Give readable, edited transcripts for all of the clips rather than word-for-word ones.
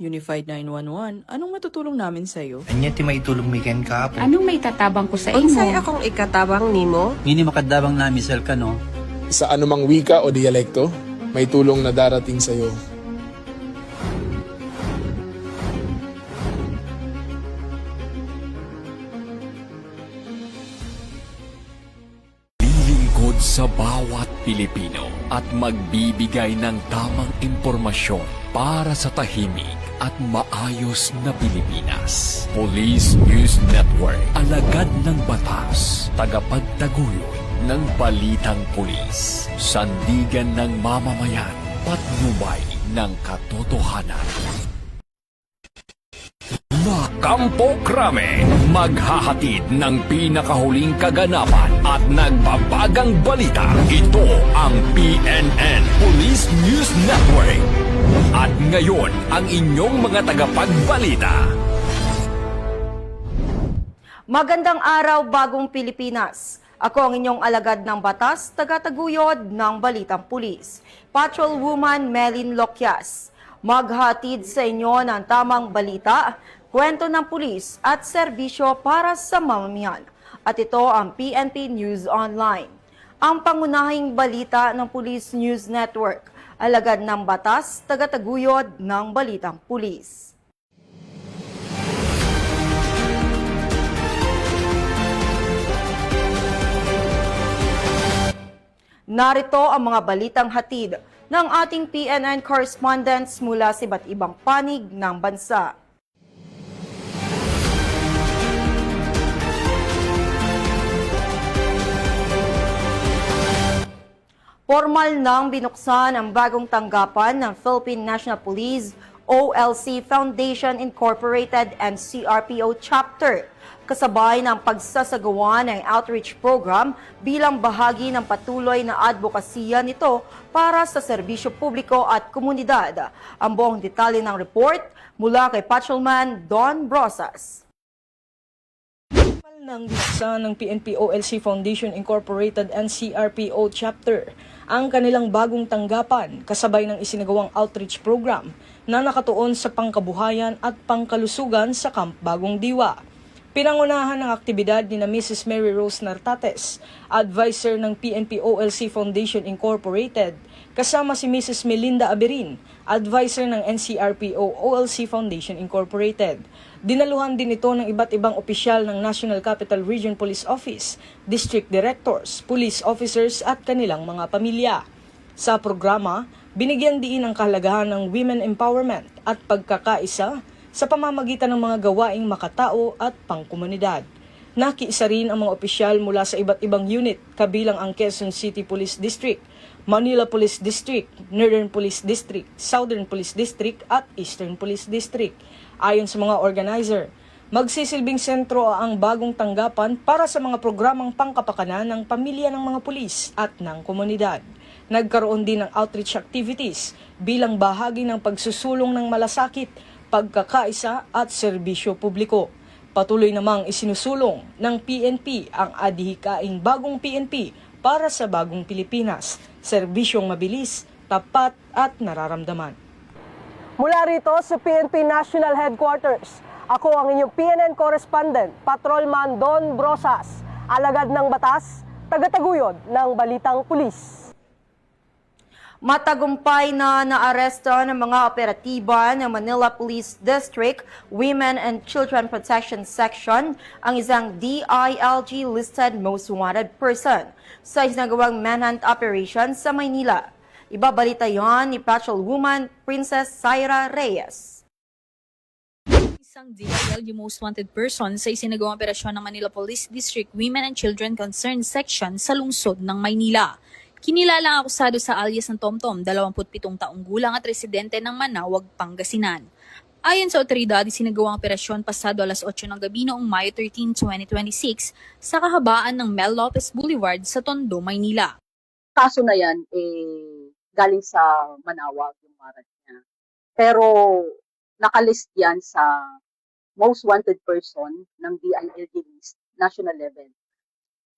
Unified 911, anong matutulong namin sa'yo? Anya ti maitulong mi ken kapo. Anong may tatabang ko sa Unsay imo? akong ikatabang nimo? Ngini makadabang na misal ka no. Sa anumang wika o dialekto, may tulong na darating sa iyo. Lilingkod sa bawat Pilipino at magbibigay ng tamang impormasyon para sa tahimik at maayos na Pilipinas. Police News Network, alagad ng batas, tagapagtaguyod ng balitang pulis, sandigan ng mamamayan, patnubay ng katotohanan. La Campo Crame, maghahatid ng pinakahuling kaganapan at nagbabagang balita. Ito ang PNN Police News Network. At ngayon, ang inyong mga tagapagbalita. Magandang araw, bagong Pilipinas. Ako ang inyong alagad ng batas, tagataguyod ng Balitang Pulis. Patrolwoman Melin Loquias. Maghatid sa inyo ng tamang balita, kwento ng pulis at serbisyo para sa mamamayan. At ito ang PNP News Online. Ang pangunahing balita ng Police News Network, alagad ng batas, tagataguyod ng Balitang Pulis. Narito ang mga balitang hatid ng ating PNN correspondents mula sa iba't ibang panig ng bansa. Formal nang binuksan ang bagong tanggapan ng Philippine National Police OLC Foundation Incorporated and CRPO Chapter, kasabay ng pagsasagawa ng outreach program bilang bahagi ng patuloy na advokasya nito para sa serbisyo publiko at komunidad. Ang buong detalye ng report mula kay Patrolman Don Brosas. Nang binuksan ng PNP OLC Foundation Incorporated and CRPO Chapter ang kanilang bagong tanggapan kasabay ng isinagawang outreach program na nakatuon sa pangkabuhayan at pangkalusugan sa Camp Bagong Diwa. Pinangunahan ng aktibidad ni na Mrs. Mary Rose Nartates, advisor ng PNP OLC Foundation Incorporated, kasama si Mrs. Melinda Aberin, advisor ng NCRPO OLC Foundation Incorporated. Dinaluhan din ito ng iba't ibang opisyal ng National Capital Region Police Office, district directors, police officers at kanilang mga pamilya. Sa programa, binigyan diin ang kahalagahan ng women empowerment at pagkakaisa sa pamamagitan ng mga gawaing makatao at pangkomunidad. Nakiisa rin ang mga opisyal mula sa iba't ibang unit kabilang ang Quezon City Police District, Manila Police District, Northern Police District, Southern Police District at Eastern Police District. Ayon sa mga organizer, magsisilbing sentro ang bagong tanggapan para sa mga programang pangkapakanan ng pamilya ng mga pulis at ng komunidad. Nagkaroon din ng outreach activities bilang bahagi ng pagsusulong ng malasakit, pagkakaisa at serbisyo publiko. Patuloy namang isinusulong ng PNP ang adhikaing bagong PNP para sa bagong Pilipinas, serbisyong mabilis, tapat at nararamdaman. Mula rito sa PNP National Headquarters, ako ang inyong PNN correspondent, Patrolman Don Brosas, alagad ng batas, tagataguyod ng Balitang Pulis. Matagumpay na naaresto ng mga operatiba ng Manila Police District Women and Children Protection Section ang isang DILG-listed most wanted person sa isinagawang manhunt operation sa Maynila. Ibabalita yon ni Patrolwoman Princess Zaira Reyes. Isang DILG most wanted person sa isinagawang operasyon ng Manila Police District Women and Children Concerned Section sa lungsod ng Maynila. Kinilala ang akusado sa alias ng Tomtom, 27 taong gulang at residente ng Manawag, Pangasinan. Ayon sa otoridad, isinagawang operasyon pasado alas 8 ng gabi noong Mayo 13, 2026 sa kahabaan ng Mel Lopez Boulevard sa Tondo, Maynila. Kaso na yan, galing sa Manawag yung warrant niya. Pero nakalist yan sa most wanted person ng DILG list, national level.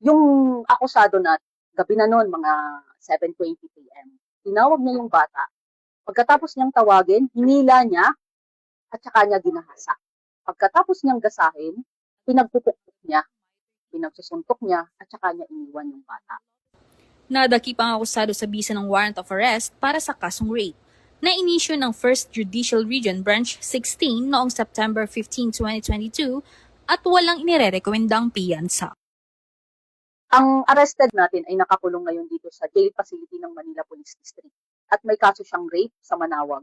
Yung akusado na gabi na noon, mga 7:20 p.m. Tinawag niya yung bata. Pagkatapos niyang tawagin, hinila niya at saka niya ginahasa. Pagkatapos niyang gasahin, pinagpupukpok niya, pinagsusuntok niya, at saka niya iniwan yung bata. Nadakip ang akusado sa bisa ng warrant of arrest para sa kasong rape, na inisyo ng 1st Judicial Region Branch 16 noong September 15, 2022 at walang inirerekomendang piyansa. Ang arrested natin ay nakakulong ngayon dito sa jail facility ng Manila Police District at may kaso siyang rape sa Manawag.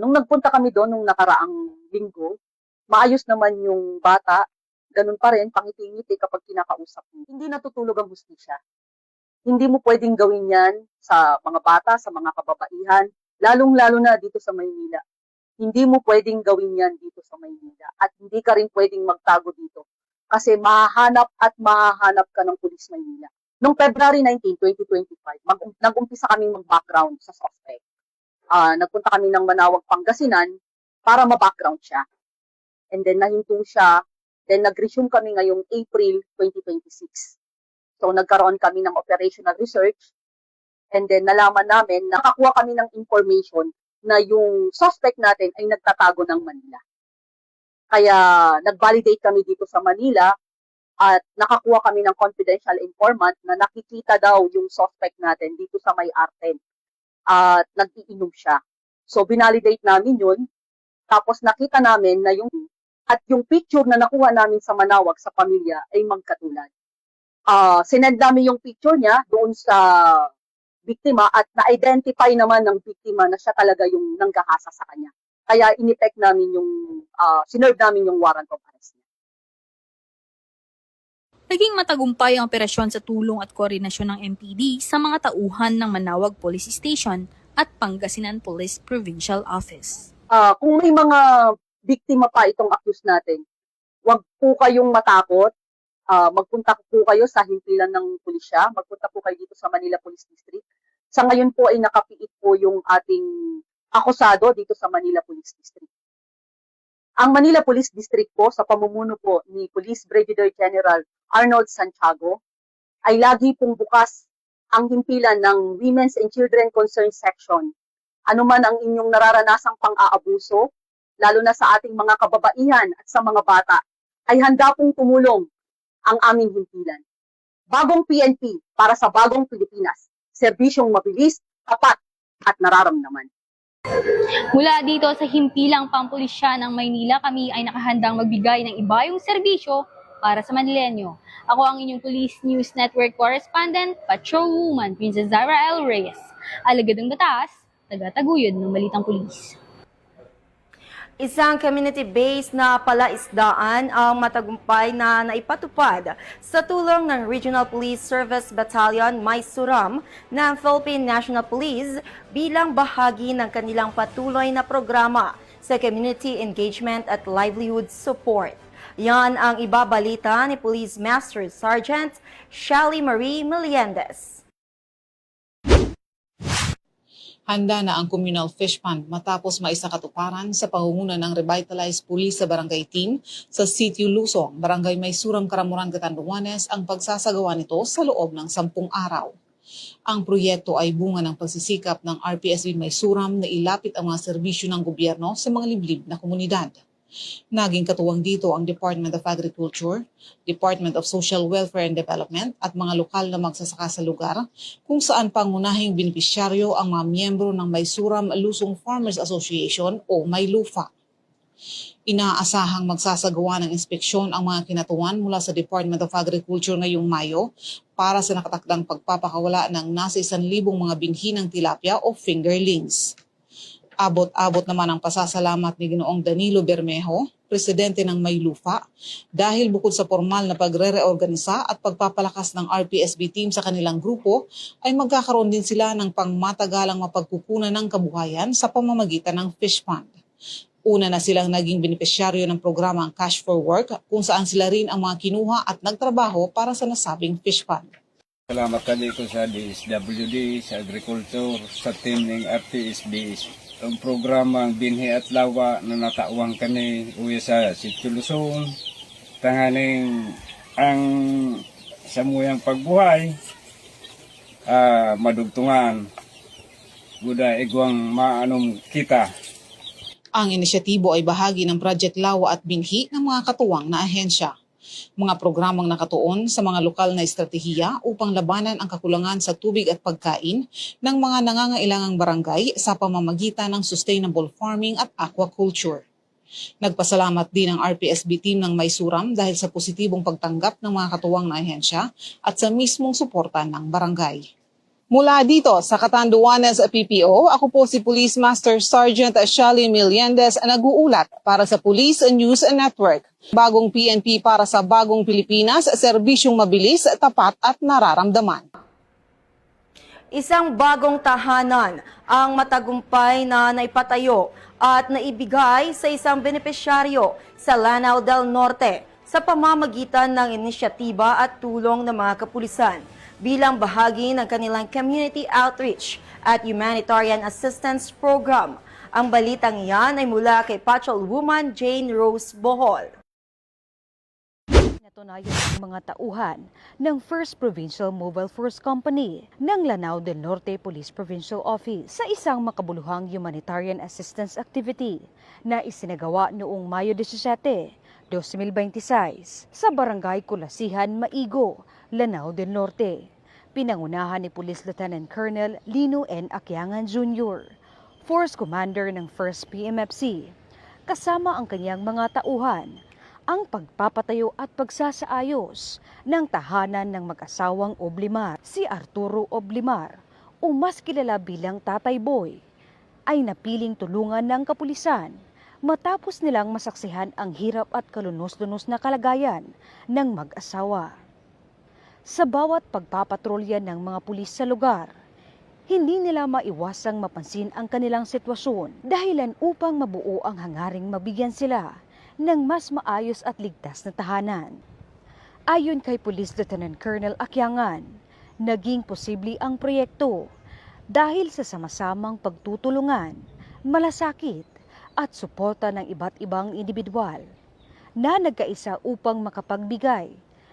Nung nagpunta kami doon nung nakaraang linggo, maayos naman yung bata, ganun pa rin, pangiti-ngiti kapag kinakausap mo. Hindi natutulog ang hustisya. Hindi mo pwedeng gawin yan sa mga bata, sa mga kababaihan, lalong-lalo na dito sa Maynila. Hindi mo pwedeng gawin yan dito sa Maynila at hindi ka rin pwedeng magtago dito kasi mahahanap at mahahanap ka ng Pulis Maynila. Noong February 19, 2025, nag-umpisa kaming mag-background sa suspect. Nagpunta kami ng Manawag, Pangasinan para ma-background siya. And then nahinto siya, then nag-resume kami ngayong April 2026. So nagkaroon kami ng operational research and then nalaman namin, nakakuha kami ng information na yung suspect natin ay nagtatago ng Manila. Kaya nag-validate kami dito sa Manila at nakakuha kami ng confidential informant na nakikita daw yung suspect natin dito sa may Arten at nag-iinom siya. So binalidate namin yun, tapos nakita namin na yung picture na nakuha namin sa Manawag sa pamilya ay magkatulad. Sinend namin yung picture niya doon sa biktima at na-identify naman ng biktima na siya talaga yung nanggahasa sa kanya. Kaya in-effect namin sinerve namin yung warrant of arrest niya. Naging matagumpay ang operasyon sa tulong at koordinasyon ng MPD sa mga tauhan ng Manawag Police Station at Pangasinan Police Provincial Office. Kung may mga biktima pa itong accused natin, huwag po kayong matakot. Magpunta po kayo sa himpilan ng pulisya, magpunta po kayo dito sa Manila Police District. Sa ngayon po ay nakapiit po yung ating akusado dito sa Manila Police District. Ang Manila Police District po sa pamumuno po ni Police Brigadier General Arnold Santiago ay lagi pong bukas ang himpilan ng Women's and Children Concern Section. Ano man ang inyong nararanasang pang-aabuso, lalo na sa ating mga kababaihan at sa mga bata, ay handa pong tumulong ang aming himpilan. Bagong PNP para sa bagong Pilipinas. Serbisyong mabilis, tapat at nararamdaman. Mula dito sa himpilang pampulisya ng Maynila, kami ay nakahandang magbigay ng ibayong serbisyo para sa Manilenyo. Ako ang inyong Police News Network Correspondent, Patrolwoman Princess Zara L. Reyes. Alagad ng batas, taga-taguyod ng balitang pulis. Isang community-based na palaisdaan ang matagumpay na naipatupad sa tulong ng Regional Police Service Battalion Maysuram ng Philippine National Police bilang bahagi ng kanilang patuloy na programa sa community engagement at livelihood support. Yan ang ibabalita ni Police Master Sergeant Shelly Marie Meliendez. Handa na ang communal fish pond matapos maisakatuparan sa pangunguna ng revitalized police sa Barangay 10 sa Sitio Lusong, Barangay Maysuram, Karamuran, Catanduanes ang pagsasagawa nito sa loob ng 10 araw. Ang proyekto ay bunga ng pagsisikap ng RPSB Maysuram na ilapit ang mga serbisyo ng gobyerno sa mga liblib na komunidad. Naging katuwang dito ang Department of Agriculture, Department of Social Welfare and Development at mga lokal na magsasaka sa lugar kung saan pangunahing benepisyaryo ang mga miyembro ng Maysuram Lusong Farmers Association o Maylufa. Inaasahang magsasagawa ng inspeksyon ang mga kinatuan mula sa Department of Agriculture ngayong Mayo para sa nakatakdang pagpapakawala ng nasa 1,000 mga binhi ng tilapia o fingerlings. Abot-abot naman ang pasasalamat ni Ginoong Danilo Bermejo, presidente ng Maylufa, dahil bukod sa formal na pagre-reorganisa at pagpapalakas ng RPSB team sa kanilang grupo, ay magkakaroon din sila ng pangmatagalang mapagkukunan ng kabuhayan sa pamamagitan ng fish pond. Una na silang naging benepisyaryo ng programang Cash for Work kung saan sila rin ang mga kinuha at nagtrabaho para sa nasabing fish pond. Salamat kami ko sa DSWD, sa Agriculture, sa team ng RPSB. Ang programang Binhi at Lawa na natawang kani uwi sa Sitio Lusong, tanganing ang samuyang pagbuhay, madugtungan, buda igwang maanong kita. Ang inisyatibo ay bahagi ng Project Lawa at binhi ng mga katuwang na ahensya. Mga programang nakatuon sa mga lokal na estratehiya upang labanan ang kakulangan sa tubig at pagkain ng mga nangangailangang barangay sa pamamagitan ng sustainable farming at aquaculture. Nagpasalamat din ang RPSB team ng Maysuram dahil sa positibong pagtanggap ng mga katuwang na ahensya at sa mismong suporta ng barangay. Mula dito sa Catanduanes PPO, ako po si Police Master Sergeant Shally Meliendez nag-uulat para sa Police News Network. Bagong PNP para sa bagong Pilipinas, serbisyong mabilis, tapat at nararamdaman. Isang bagong tahanan ang matagumpay na naipatayo at naibigay sa isang benepisyaryo sa Lanao del Norte sa pamamagitan ng inisyatiba at tulong ng mga kapulisan bilang bahagi ng kanilang community outreach at humanitarian assistance program. Ang balitang yan ay mula kay Patrolwoman Jane Rose Bohol. Natunayan ang mga tauhan ng 1st Provincial Mobile Force Company ng Lanao del Norte Police Provincial Office sa isang makabuluhang humanitarian assistance activity na isinagawa noong Mayo 17, 2026 sa Barangay Kulasihan, Maigo, Lanao del Norte. Pinangunahan ni Police Lieutenant Colonel Lino N. Akiangan Jr., Force Commander ng 1st PMFC, kasama ang kanyang mga tauhan, ang pagpapatayo at pagsasaayos ng tahanan ng mag-asawang Oblimar. Si Arturo Oblimar, o mas kilala bilang Tatay Boy, ay napiling tulungan ng kapulisan matapos nilang masaksihan ang hirap at kalunos-lunos na kalagayan ng mag-asawa. Sa bawat pagpapatrolya ng mga pulis sa lugar, hindi nila maiwasang mapansin ang kanilang sitwasyon dahilan upang mabuo ang hangaring mabigyan sila ng mas maayos at ligtas na tahanan. Ayon kay Police Lieutenant Colonel Akiangan, naging posible ang proyekto dahil sa sama-samang pagtutulungan, malasakit at suporta ng iba't ibang individual na nagkaisa upang makapagbigay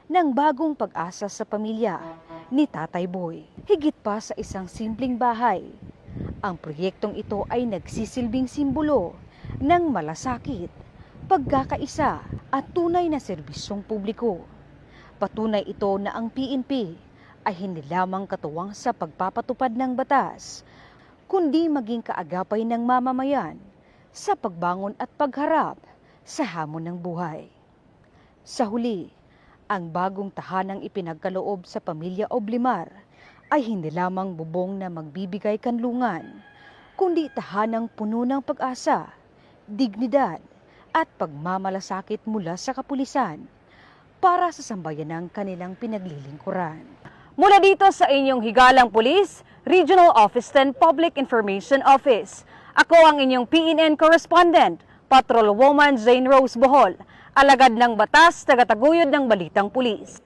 ng bagong pag-asa sa pamilya ni Tatay Boy. Higit pa sa isang simpleng bahay, ang proyektong ito ay nagsisilbing simbolo ng malasakit, pagkakaisa at tunay na serbisyong publiko. Patunay ito na ang PNP ay hindi lamang katuwang sa pagpapatupad ng batas, kundi maging kaagapay ng mamamayan sa pagbangon at pagharap sa hamon ng buhay. Sa huli, ang bagong tahanang ipinagkaloob sa pamilya Oblimar ay hindi lamang bubong na magbibigay kanlungan, kundi tahanang puno ng pag-asa, dignidad, at pagmamalasakit mula sa kapulisan para sa sambayanang kanilang pinaglilingkuran. Mula dito sa inyong higalang pulis, Regional Office 10 Public Information Office, ako ang inyong PNN correspondent, Patrolwoman Jane Rose Bohol, alagad ng batas, tagataguyod ng balitang pulis.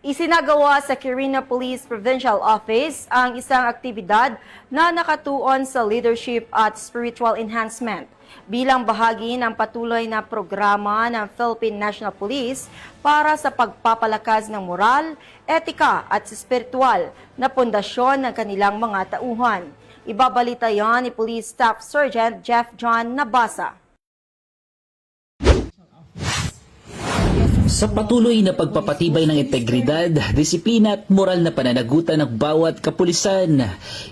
Isinagawa sa Quirino Police Provincial Office ang isang aktibidad na nakatuon sa leadership at spiritual enhancement bilang bahagi ng patuloy na programa ng Philippine National Police para sa pagpapalakas ng moral, etika at spiritual na pundasyon ng kanilang mga tauhan. Ibabalita yan ni Police Staff Sergeant Jeff John Nabasa. Sa patuloy na pagpapatibay ng integridad, disiplina at moral na pananagutan ng bawat kapulisan,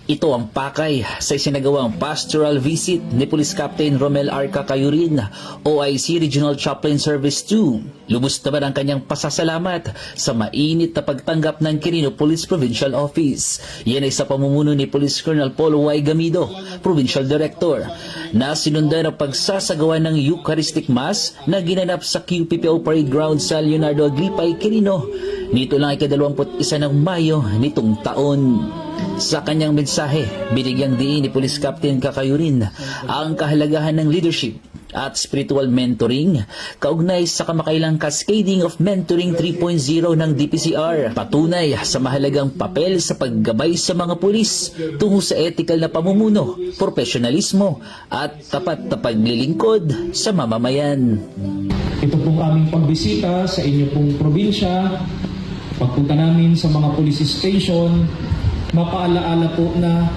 ito ang pakay sa isinagawang pastoral visit ni Police Captain Romel R. Cacayurin, OIC Regional Chaplain Service 2. Lubos naman ang kanyang pasasalamat sa mainit na pagtanggap ng Quirino Police Provincial Office. Yan ay sa pamumuno ni Police Colonel Paul Y. Gamido, Provincial Director, na sinundan ang pagsasagawa ng Eucharistic Mass na ginanap sa QPPO Parade Ground sa Leonardo Aglipay, Quirino. Nito lang ay 21 ng Mayo nitong taon. Sa kanyang mensahe, binigyang diin ni Police Captain Cacayurin ang kahalagahan ng leadership at spiritual mentoring kaugnay sa kamakailang cascading of mentoring 3.0 ng DPCR. Patunay sa mahalagang papel sa paggabay sa mga pulis tungo sa ethical na pamumuno, profesionalismo at tapat na paglilingkod sa mamamayan. Ito pong aming pagbisita sa inyo pong probinsya, pagpunta namin sa mga police station, mapaalaala po na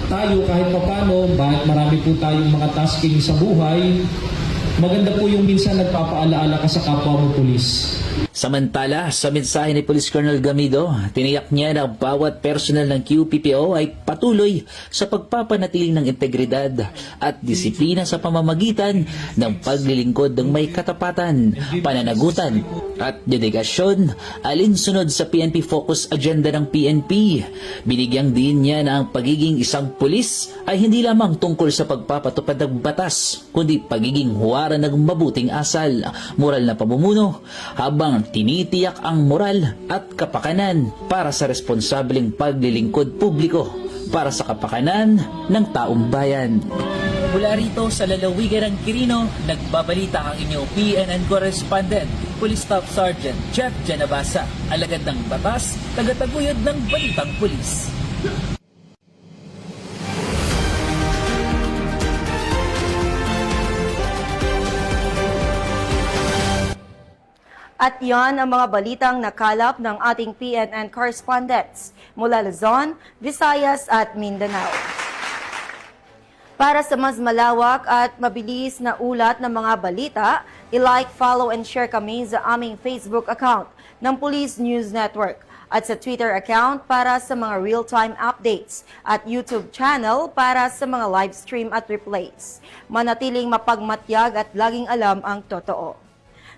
tayo kahit papano, bakit marami po tayong mga tasking sa buhay, maganda po yung minsan nagpapaalaala ka sa kapwa mo pulis. Samantala, sa mensahe ni Police Colonel Gamido, tiniyak niya na bawat personal ng QPPO ay patuloy sa pagpapanatili ng integridad at disiplina sa pamamagitan ng paglilingkod ng may katapatan, pananagutan at dedikasyon alinsunod sa PNP Focus Agenda ng PNP. Binigyang din niya na ang pagiging isang pulis ay hindi lamang tungkol sa pagpapatupad ng batas, kundi pagiging huwaran ng mabuting asal, moral na pamumuno, habang tinitiyak ang moral at kapakanan para sa responsableng paglilingkod publiko para sa kapakanan ng taong bayan. Mula rito sa lalawigan ng Quirino, nagbabalita ang inyong PNN correspondent, Police Staff Sergeant Jeff Janabasa, alagad ng batas, tagataguyod ng Balitang Pulis. At yan ang mga balitang nakalap ng ating PNN correspondents mula Luzon, Visayas at Mindanao. Para sa mas malawak at mabilis na ulat ng mga balita, i-like, follow and share kami sa aming Facebook account ng Police News Network at sa Twitter account para sa mga real-time updates at YouTube channel para sa mga live stream at replays. Manatiling mapagmatyag at laging alam ang totoo.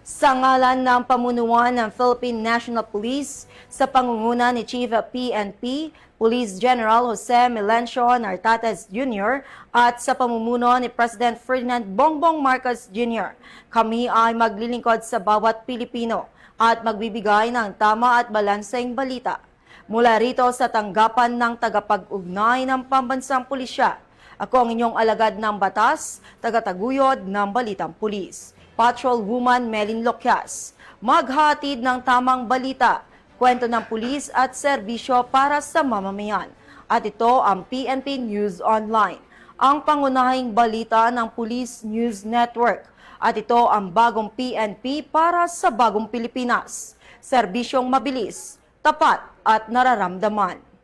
Sa ngalan ng pamunuan ng Philippine National Police sa pangunguna ni Chief of PNP, Police General Jose Melencio Nartates Jr. at sa pamumuno ni President Ferdinand Bongbong Marcos Jr., kami ay maglilingkod sa bawat Pilipino at magbibigay ng tama at balanseng balita. Mula rito sa tanggapan ng tagapag-ugnay ng Pambansang Pulisya, ako ang inyong alagad ng batas, tagataguyod ng Balitang Pulis, Patrolwoman Melin Lokyas, maghatid ng tamang balita, kwento ng pulis at serbisyo para sa mamamayan. At ito ang PNP News Online, ang pangunahing balita ng Police News Network. At ito ang bagong PNP para sa bagong Pilipinas. Serbisyong mabilis, tapat at nararamdaman.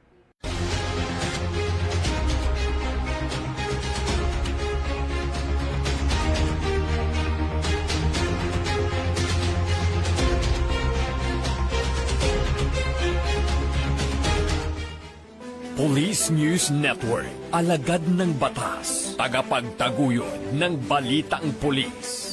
Police News Network, alagad ng batas, tagapagtaguyod ng Balitang Pulis.